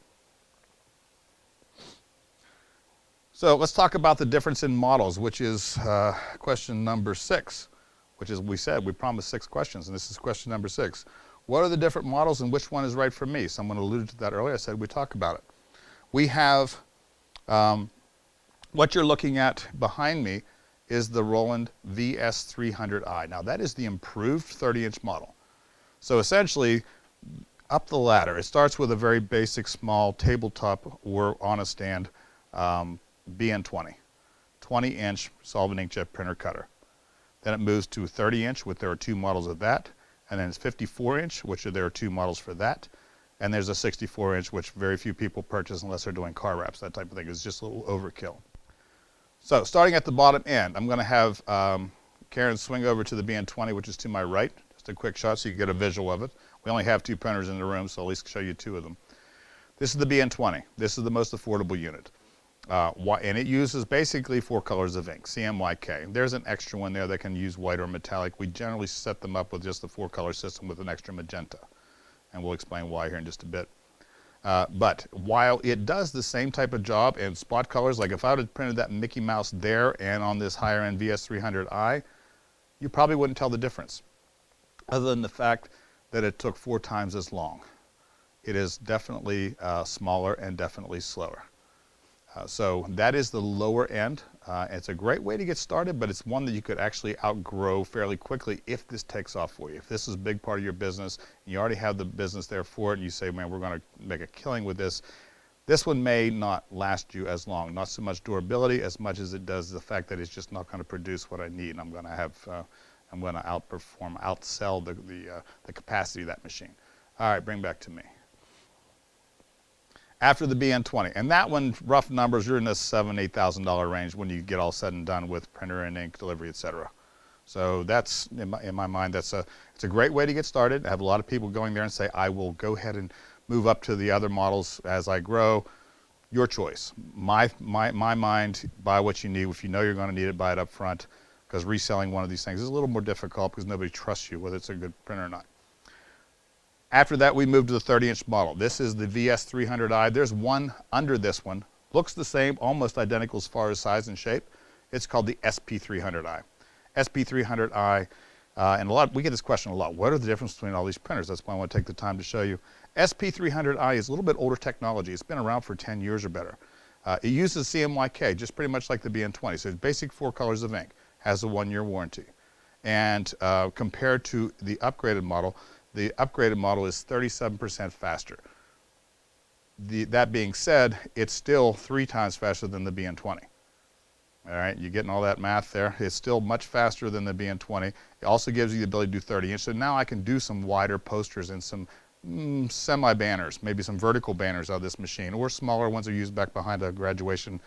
So let's talk about the difference in models, which is question number 6, which is, we promised 6 questions, and this is question number 6. What are the different models and which one is right for me? Someone alluded to that earlier. I said we talk about it. We have, what you're looking at behind me is the Roland VS300i. Now that is the improved 30-inch model. So essentially, up the ladder, it starts with a very basic small tabletop or on a stand BN20, 20-inch solvent inkjet printer cutter. Then it moves to 30-inch, which there are 2 models of that. And then it's 54-inch, which there are 2 models for that. And there's a 64-inch, which very few people purchase unless they're doing car wraps, that type of thing. It's just a little overkill. So starting at the bottom end, I'm going to have Karen swing over to the BN20, which is to my right. Just a quick shot so you can get a visual of it. We only have 2 printers in the room, so I'll at least show you 2 of them. This is the BN20. This is the most affordable unit. And it uses basically 4 colors of ink, CMYK. There's an extra one there that can use white or metallic. We generally set them up with just the 4-color system with an extra magenta. And we'll explain why here in just a bit. But while it does the same type of job in spot colors, like if I would have printed that Mickey Mouse there and on this higher end VS300i, you probably wouldn't tell the difference, other than the fact that it took 4 times as long. It is definitely smaller and definitely slower. So that is the lower end. It's a great way to get started, but it's one that you could actually outgrow fairly quickly if this takes off for you. If this is a big part of your business, and you already have the business there for it, and you say, man, we're going to make a killing with this, this one may not last you as long. Not so much durability as much as it does the fact that it's just not going to produce what I need. And I'm going to outperform, outsell the capacity of that machine. All right, bring back to me. After the BN20, and that one, rough numbers, you're in the $7,000, $8,000 range when you get all said and done with printer and ink delivery, etc. So that's, in my mind, it's a great way to get started. I have a lot of people going there and say, I will go ahead and move up to the other models as I grow. Your choice. My mind, buy what you need. If you know you're going to need it, buy it up front, because reselling one of these things is a little more difficult because nobody trusts you whether it's a good printer or not. After that, we moved to the 30-inch model. This is the VS300i. There's one under this one. Looks the same, almost identical as far as size and shape. It's called the SP300i. SP300i, and we get this question a lot. What are the differences between all these printers? That's why I want to take the time to show you. SP300i is a little bit older technology. It's been around for 10 years or better. It uses CMYK, just pretty much like the BN20. So it's basic 4 colors of ink. Has a 1-year warranty. And compared to the upgraded model is 37% faster. That being said, it's still 3 times faster than the BN20. All right, you're getting all that math there. It's still much faster than the BN20. It also gives you the ability to do 30-inch. So now I can do some wider posters and some semi-banners, maybe some vertical banners out of this machine, or smaller ones are used back behind a graduation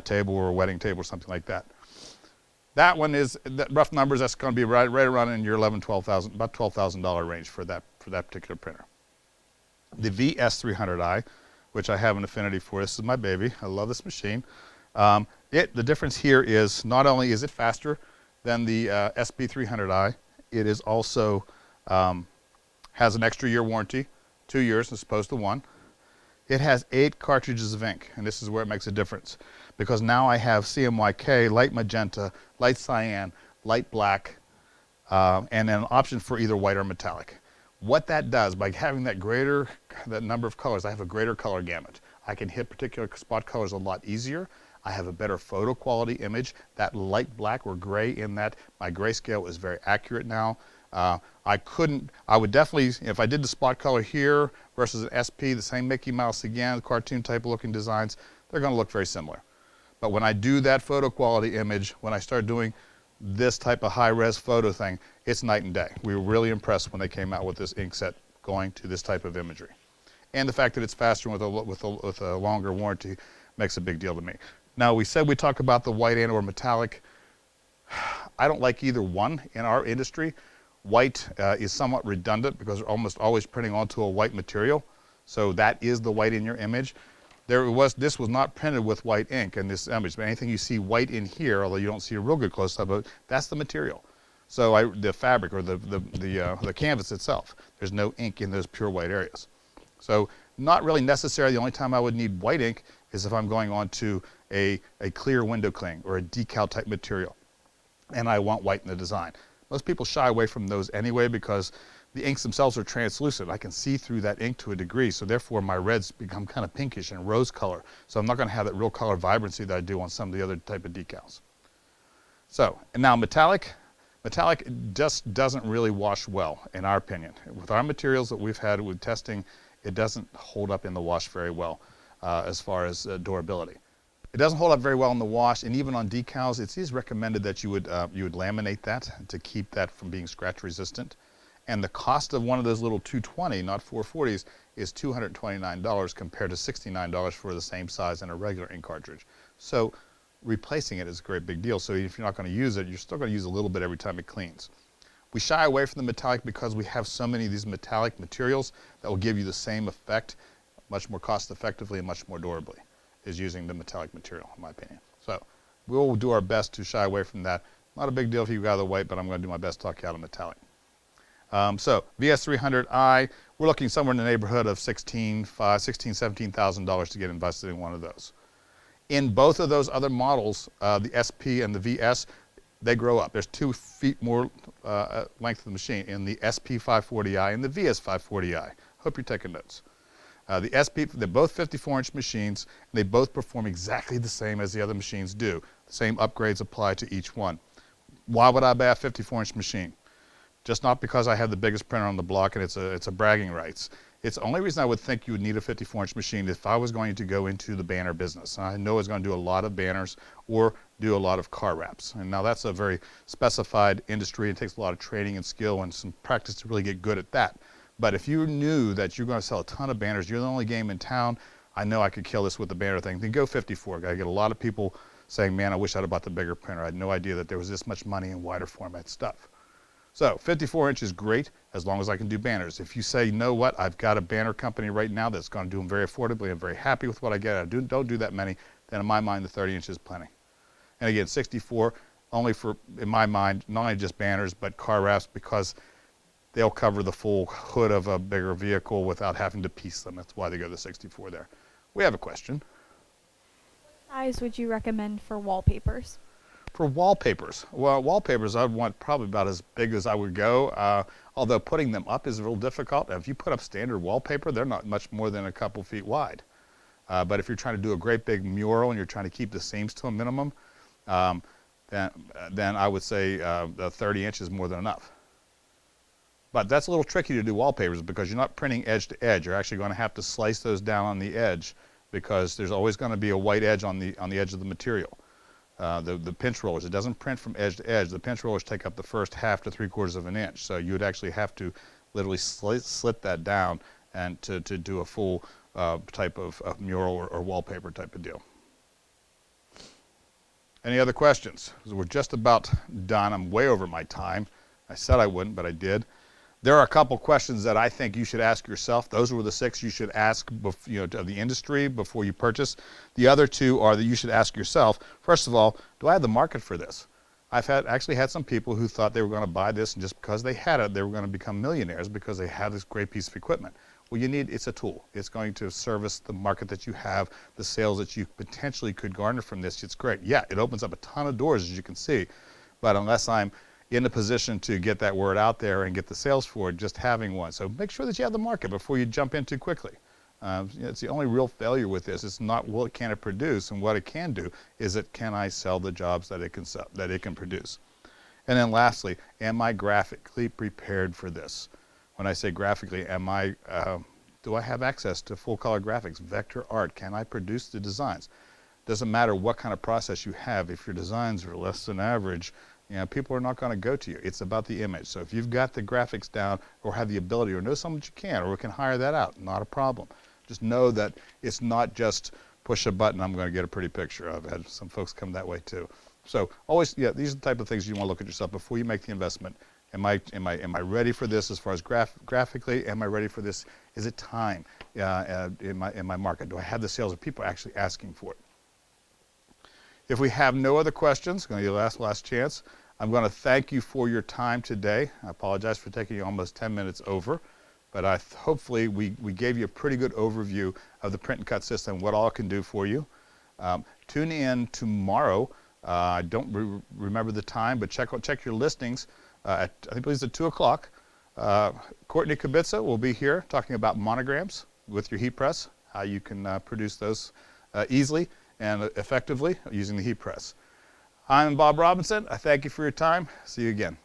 table or a wedding table or something like that. That one is, rough numbers, that's going to be right around in your $12,000, about $12,000 range for that particular printer. The VS300i, which I have an affinity for, this is my baby. I love this machine. The difference here is not only is it faster than the SP300i, it is also has an extra year warranty, 2 years as opposed to 1. It has 8 cartridges of ink, and this is where it makes a difference, because now I have CMYK, light magenta, light cyan, light black, and then an option for either white or metallic. What that does, by having that number of colors, I have a greater color gamut. I can hit particular spot colors a lot easier. I have a better photo quality image. That light black or gray in that, my grayscale is very accurate now. I would definitely, if I did the spot color here versus an SP, the same Mickey Mouse again, cartoon type looking designs, they're going to look very similar. But when I do that photo quality image, when I start doing this type of high-res photo thing, it's night and day. We were really impressed when they came out with this ink set going to this type of imagery. And the fact that it's faster with a longer warranty makes a big deal to me. Now, we said we talk about the white and or metallic. I don't like either one in our industry. White is somewhat redundant because we're almost always printing onto a white material. So that is the white in your image. This was not printed with white ink in this image, but anything you see white in here, although you don't see a real good close-up of it, that's the material. So the fabric or the canvas itself, there's no ink in those pure white areas. So not really necessary. The only time I would need white ink is if I'm going on to a clear window cling or a decal type material, and I want white in the design. Most people shy away from those anyway because the inks themselves are translucent. I can see through that ink to a degree, so therefore my reds become kind of pinkish and rose color. So I'm not going to have that real color vibrancy that I do on some of the other type of decals. So, and now metallic just doesn't really wash well, in our opinion. With our materials that we've had with testing, it doesn't hold up in the wash very well as far as durability. It doesn't hold up very well in the wash, and even on decals, it is recommended that you would laminate that to keep that from being scratch resistant. And the cost of one of those little 220, not 440s, is $229 compared to $69 for the same size in a regular ink cartridge. So replacing it is a great big deal. So if you're not going to use it, you're still going to use a little bit every time it cleans. We shy away from the metallic because we have so many of these metallic materials that will give you the same effect, much more cost effectively and much more durably, is using the metallic material, in my opinion. So we'll do our best to shy away from that. Not a big deal if you go out of the white, but I'm going to do my best to talk you out of metallic. So VS300i, we're looking somewhere in the neighborhood of $17,000 to get invested in one of those. In both of those other models, the SP and the VS, they grow up. There's 2 feet more length of the machine in the SP540i and the VS540i. Hope you're taking notes. The SP, they're both 54-inch machines, and they both perform exactly the same as the other machines do. The same upgrades apply to each one. Why would I buy a 54-inch machine? Just not because I have the biggest printer on the block and it's a bragging rights. It's the only reason I would think you would need a 54-inch machine if I was going to go into the banner business. I know I was going to do a lot of banners or do a lot of car wraps. And now that's a very specified industry. It takes a lot of training and skill and some practice to really get good at that. But if you knew that you're going to sell a ton of banners, you're the only game in town, I know I could kill this with the banner thing, then go 54. I get a lot of people saying, man, I wish I'd have bought the bigger printer. I had no idea that there was this much money in wider format stuff. So 54-inch is great as long as I can do banners. If you say, you know what, I've got a banner company right now that's going to do them very affordably, I'm very happy with what I get, I don't do that many, then in my mind the 30-inch is plenty. And again, 64, only for, in my mind, not only just banners, but car wraps, because they'll cover the full hood of a bigger vehicle without having to piece them. That's why they go to 64 there. We have a question. What size would you recommend for wallpapers? For wallpapers, well, wallpapers I want probably about as big as I would go, although putting them up is real difficult. If you put up standard wallpaper, they're not much more than a couple feet wide. But if you're trying to do a great big mural and you're trying to keep the seams to a minimum, then I would say the 30-inch is more than enough. But that's a little tricky to do wallpapers because you're not printing edge to edge. You're actually going to have to slice those down on the edge because there's always going to be a white edge on the edge of the material. The pinch rollers, it doesn't print from edge to edge. The pinch rollers take up the first 1/2 to 3/4 of an inch. So you would actually have to literally slit that down and to do a full type of mural or wallpaper type of deal. Any other questions? Because we're just about done. I'm way over my time. I said I wouldn't, but I did. There are a couple questions that I think you should ask yourself. Those were the 6 you should ask of the industry before you purchase. The other 2 are that you should ask yourself. First of all, do I have the market for this? I've actually had some people who thought they were going to buy this, and just because they had it, they were going to become millionaires because they had this great piece of equipment. Well, it's a tool. It's going to service the market that you have, the sales that you potentially could garner from this. It's great. Yeah, it opens up a ton of doors, as you can see, but unless I'm in a position to get that word out there and get the sales for it, just having one. So make sure that you have the market before you jump in too quickly. It's the only real failure with this. It's not what can it produce, and what it can do is can I sell the jobs that it can sell, that it can produce. And then lastly, am I graphically prepared for this? When I say graphically, do I have access to full color graphics, vector art? Can I produce the designs? Doesn't matter what kind of process you have. If your designs are less than average, people are not going to go to you. It's about the image. So if you've got the graphics down or have the ability or know someone that you can or can hire that out, not a problem. Just know that it's not just push a button, I'm going to get a pretty picture. I've had some folks come that way too. So always, these are the type of things you want to look at yourself before you make the investment. Am I ready for this as far as graphically? Am I ready for this? Is it time in my market? Do I have the sales? Are people actually asking for it? If we have no other questions, going to be the last chance. I'm going to thank you for your time today. I apologize for taking you almost 10 minutes over, but hopefully we gave you a pretty good overview of the print and cut system, what all it can do for you. Tune in tomorrow. I don't remember the time, but check your listings. I think it's at 2 o'clock. Courtney Kibitza will be here talking about monograms with your heat press, how you can produce those easily and effectively using the heat press. I'm Bob Robinson. I thank you for your time. See you again.